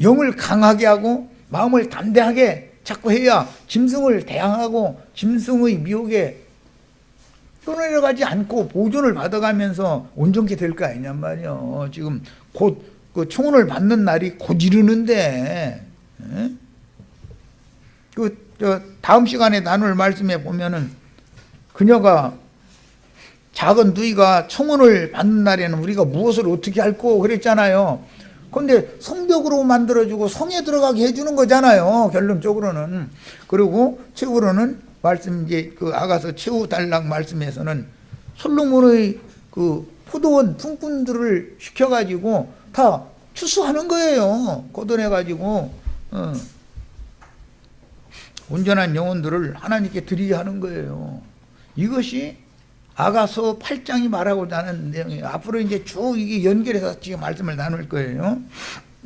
Speaker 1: 영을 강하게 하고 마음을 담대하게 자꾸 해야 짐승을 대항하고 짐승의 미혹에 떠내려가지 않고 보존을 받아가면서 온전케 될 거 아니냔 말이에요. 지금 곧 그 청혼을 받는 날이 곧 이르는데, 다음 시간에 나눌 말씀에 보면은 그녀가 작은 누이가 청혼을 받는 날에는 우리가 무엇을 어떻게 할꼬 그랬잖아요. 그런데 성벽으로 만들어주고 성에 들어가게 해주는 거잖아요. 결론적으로는. 그리고 최후로는 말씀 이제 그 아가서 최후 단락 말씀에서는 솔로몬의 그 포도원 품꾼들을 시켜가지고 다 추수하는 거예요. 거둬내가지고 온전한 영혼들을 하나님께 드리게 하는 거예요. 이것이 아가서 8장이 말하고자 하는 내용이에요. 앞으로 이제 쭉 이게 연결해서 지금 말씀을 나눌 거예요.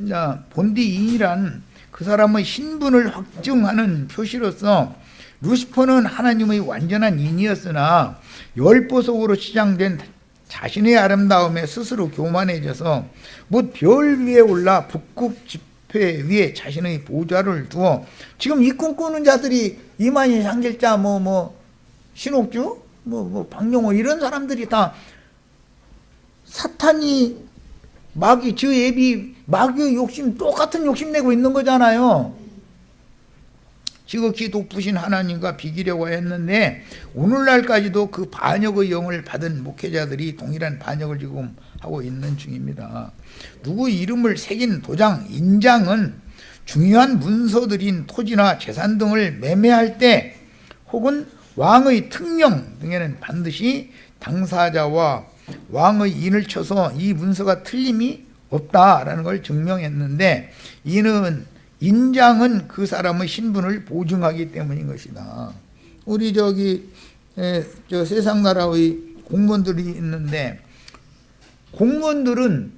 Speaker 1: 자, 본디인이란 그 사람의 신분을 확증하는 표시로서 루시퍼는 하나님의 완전한 인이었으나 열보석으로 치장된 자신의 아름다움에 스스로 교만해져서 못 별 위에 올라 북극 지폐 위에 자신의 보좌를 두어, 지금 이 꿈꾸는 자들이 이만희 상길자 신옥주 박용호 이런 사람들이 다 사탄이 마귀 저 애비 마귀의 욕심 똑같은 욕심 내고 있는 거잖아요. 지극히 높으신 하나님과 비기려고 했는데 오늘날까지도 그 반역의 영을 받은 목회자들이 동일한 반역을 지금 하고 있는 중입니다. 누구 이름을 새긴 도장, 인장은 중요한 문서들인 토지나 재산 등을 매매할 때 혹은 왕의 특령 등에는 반드시 당사자와 왕의 인을 쳐서 이 문서가 틀림이 없다라는 걸 증명했는데, 이는 인장은 그 사람의 신분을 보증하기 때문인 것이다. 우리 저 세상 나라의 공무원들이 있는데, 공무원들은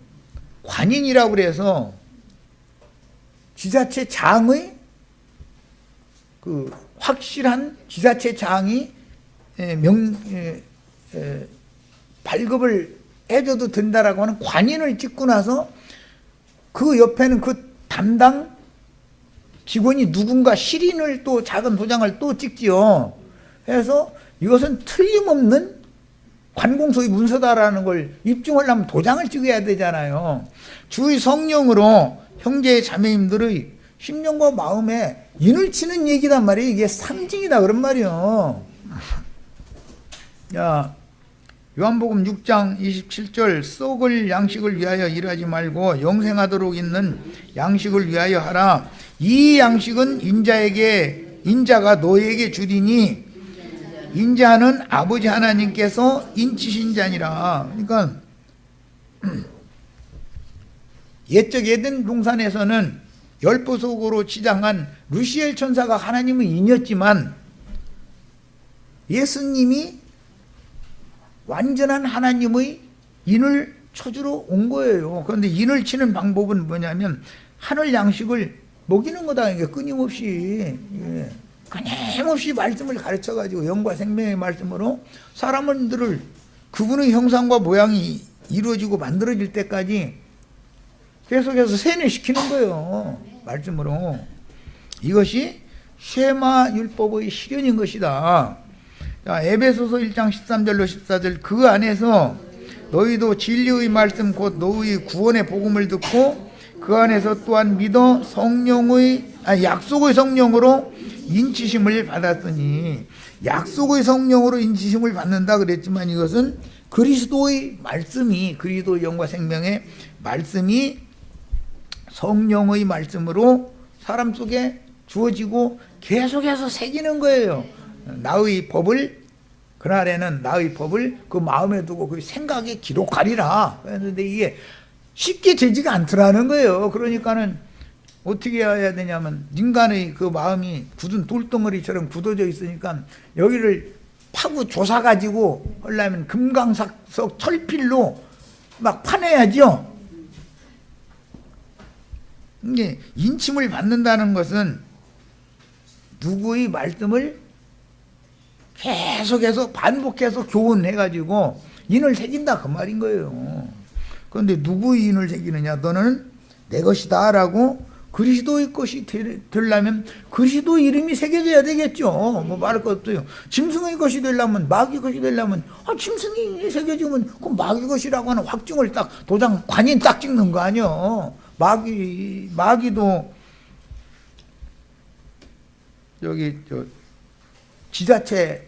Speaker 1: 관인이라고 그래서 지자체 장의 그 확실한 지자체 장이 발급을 해줘도 된다라고 하는 관인을 찍고 나서 그 옆에는 그 담당 직원이 누군가 실인을 또 작은 도장을 또 찍지요. 그래서 이것은 틀림없는 관공서의 문서다라는 걸 입증하려면 도장을 찍어야 되잖아요. 주의 성령으로 형제 자매님들의 심령과 마음에 인을 치는 얘기단 말이에요. 이게 상징이다 그런 말이에요. 야, 요한복음 6장 27절 썩을 양식을 위하여 일하지 말고 영생하도록 있는 양식을 위하여 하라. 이 양식은 인자가 너에게 주리니 인자는 아버지 하나님께서 인치신 자니라. 그러니까 옛적 에덴 동산에서는 열보석으로 치장한 루시엘 천사가 하나님의 인이었지만 예수님이 완전한 하나님의 인을 쳐주러 온 거예요. 그런데 인을 치는 방법은 뭐냐면 하늘 양식을 먹이는 거다. 이게 끊임없이 끊임없이 말씀을 가르쳐가지고 영과 생명의 말씀으로 사람들을 그분의 형상과 모양이 이루어지고 만들어질 때까지 계속해서 세뇌시키는 거예요. 말씀으로. 이것이 쉐마 율법의 실현인 것이다. 자, 에베소서 1장 13절로 14절 그 안에서 너희도 진리의 말씀 곧 너희의 구원의 복음을 듣고 그 안에서 또한 믿어 약속의 성령으로 인치심을 받았으니 약속의 성령으로 인치심을 받는다 그랬지만 이것은 그리스도의 말씀이 그리스도의 영과 생명의 말씀이 성령의 말씀으로 사람 속에 주어지고 계속해서 새기는 거예요. 나의 법을 그날에는 나의 법을 그 마음에 두고 그 생각에 기록하리라. 그런데 이게 쉽게 되지가 않더라는 거예요. 그러니까는 어떻게 해야 되냐면 인간의 그 마음이 굳은 돌덩어리처럼 굳어져 있으니까 여기를 파고 조사 가지고 하려면 금강석 철필로 막 파내야죠. 이게 인침을 받는다는 것은 누구의 말씀을 계속해서 반복해서 교훈해가지고 인을 새긴다 그 말인 거예요. 그런데 누구의 인을 새기느냐? 너는 내 것이다 라고 그리스도의 것이 되려면 그리스도 이름이 새겨져야 되겠죠. 뭐 말할 것 없어요. 짐승의 것이 되려면 마귀 것이 되려면 짐승이 새겨지면 그 마귀 것이라고 하는 확증을 딱 도장 관인 딱 찍는 거 아니요. 마귀도 여기 지자체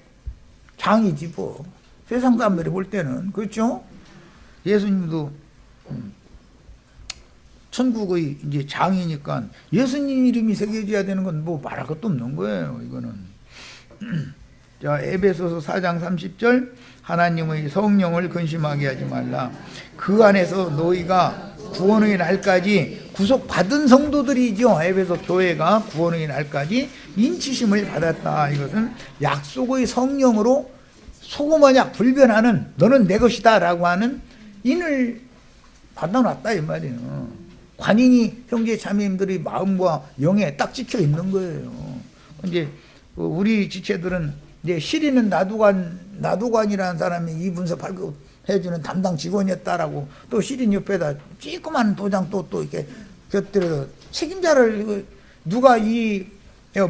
Speaker 1: 장이지 뭐. 세상 사람들이 볼 때는 그렇죠. 예수님도 천국의 이제 장이니까 예수님 이름이 새겨져야 되는 건 뭐 말할 것도 없는 거예요. 이거는. 자, 에베소서 4장 30절 하나님의 성령을 근심하게 하지 말라. 그 안에서 너희가 구원의 날까지 구속받은 성도들이죠. 에베소 교회가 구원의 날까지 인치심을 받았다. 이것은 약속의 성령으로 소고만약 불변하는 너는 내 것이다 라고 하는 인을 받아놨다 이 말이에요. 관인이 형제 자매님들의 마음과 영에 딱 찍혀 있는 거예요. 이제 우리 지체들은 이제 실인은 나도관이라는 사람이 이 문서 발급해주는 담당 직원이었다라고 또 실인 옆에다 찌끄만 도장 또 이렇게 곁들여서 책임자를 누가 이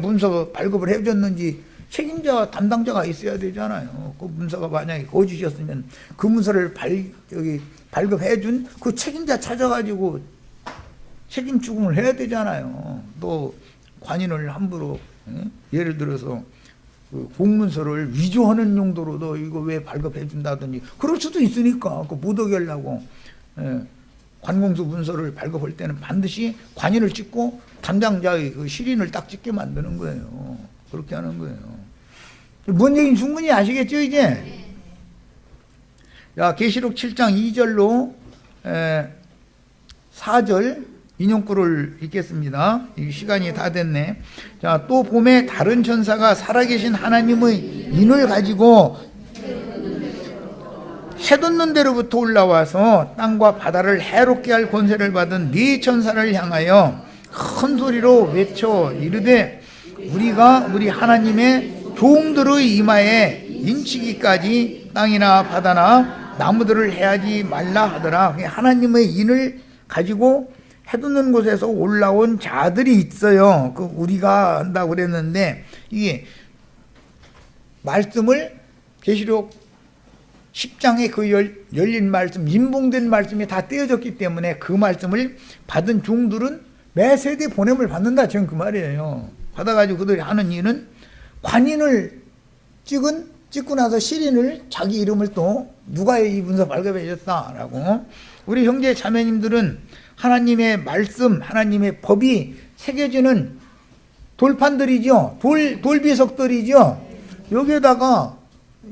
Speaker 1: 문서 발급을 해줬는지 책임자 담당자가 있어야 되잖아요. 그 문서가 만약에 거짓이었으면 그 문서를 발급해준 그 책임자 찾아가지고 책임 추궁을 해야 되잖아요. 또 관인을 함부로 예를 들어서 그 공문서를 위조하는 용도로 너 이거 왜 발급해 준다든지 그럴 수도 있으니까 그 못 어기려고 관공서 문서를 발급할 때는 반드시 관인을 찍고 담당자의 그 실인을 딱 찍게 만드는 거예요. 그렇게 하는 거예요. 뭔 얘기인지 충분히 아시겠죠 이제? 야, 계시록 7장 2절로 4절 인용구를 읽겠습니다. 이 시간이 다 됐네. 자, 또 봄에 다른 천사가 살아계신 하나님의 인을 가지고 해돋는 데로부터 올라와서 땅과 바다를 해롭게 할 권세를 받은 네 천사를 향하여 큰 소리로 외쳐 이르되 우리가 우리 하나님의 종들의 이마에 인치기까지 땅이나 바다나 나무들을 해하지 말라 하더라. 하나님의 인을 가지고 해두는 곳에서 올라온 자들이 있어요. 그 우리가 한다고 그랬는데, 이게 말씀을 계시록 10장에 그 열린 말씀, 인봉된 말씀이 다 떼어졌기 때문에 그 말씀을 받은 종들은 매 세대 보냄을 받는다. 지금 그 말이에요. 받아가지고 그들이 하는 일은 관인을 찍고 나서 시린을 자기 이름을 또 누가의 이문서 발급해 줬다라고. 우리 형제 자매님들은 하나님의 말씀, 하나님의 법이 새겨지는 돌판들이죠. 돌비석들이죠. 여기에다가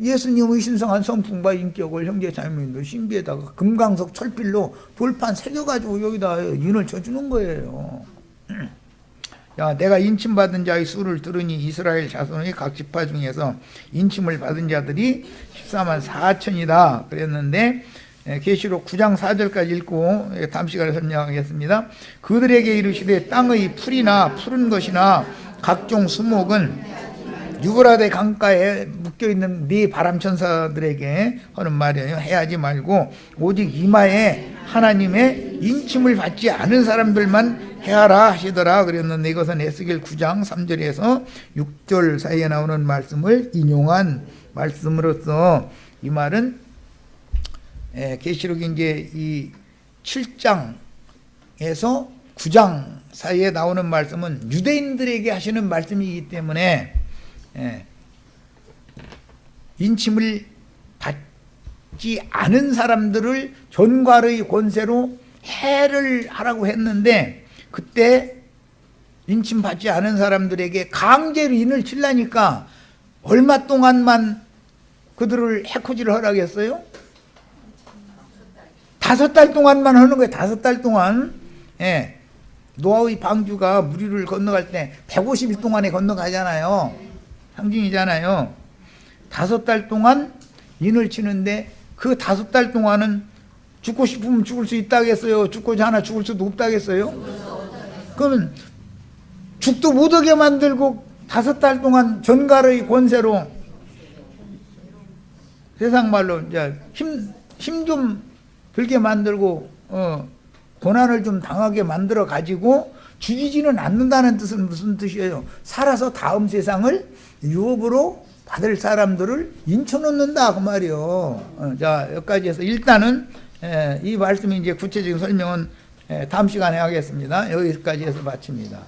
Speaker 1: 예수님의 신성한 성품과 인격을 형제 자매님들 신비에다가 금강석 철필로 돌판 새겨가지고 여기다 인을 쳐주는 거예요. 야, 내가 인침받은 자의 수를 들으니 이스라엘 자손의 각 지파 중에서 인침을 받은 자들이 14만 4천이다 그랬는데, 계시록 9장 4절까지 읽고 다음 시간에 설명하겠습니다. 그들에게 이르시되 땅의 풀이나 푸른 것이나 각종 수목은 유브라데 강가에 묶여있는 네 바람천사들에게 하는 말이에요. 해하지 말고 오직 이마에 하나님의 인침을 받지 않은 사람들만 해하라 하시더라 그랬는데, 이것은 에스겔 9장 3절에서 6절 사이에 나오는 말씀을 인용한 말씀으로서, 이 말은 계시록 이제 이 7장에서 9장 사이에 나오는 말씀은 유대인들에게 하시는 말씀이기 때문에 인침을 받지 않은 사람들을 전괄의 권세로 해를 하라고 했는데, 그때 인침 받지 않은 사람들에게 강제로 인을 치려니까 얼마 동안만 그들을 해코지를 하라겠어요? 5달 동안만 하는 거예요. 5달 동안. 노아의 방주가 무리를 건너갈 때 150일 동안에 건너가잖아요. 상징이잖아요. 5달 동안 인을 치는데, 그 5달 동안은 죽고 싶으면 죽을 수 있다겠어요? 죽고자 하나 죽을 수도 없다겠어요? 그러면 죽도 못하게 만들고 5달 동안 전갈의 권세로, 세상 말로 이제 힘 좀 들게 만들고 고난을 좀 당하게 만들어 가지고 죽이지는 않는다는 뜻은 무슨 뜻이에요? 살아서 다음 세상을 유업으로 받을 사람들을 인쳐놓는다 그 말이요. 자, 여기까지 해서 일단은 이 말씀이 이제 구체적인 설명은 다음 시간에 하겠습니다. 여기까지 해서 마칩니다.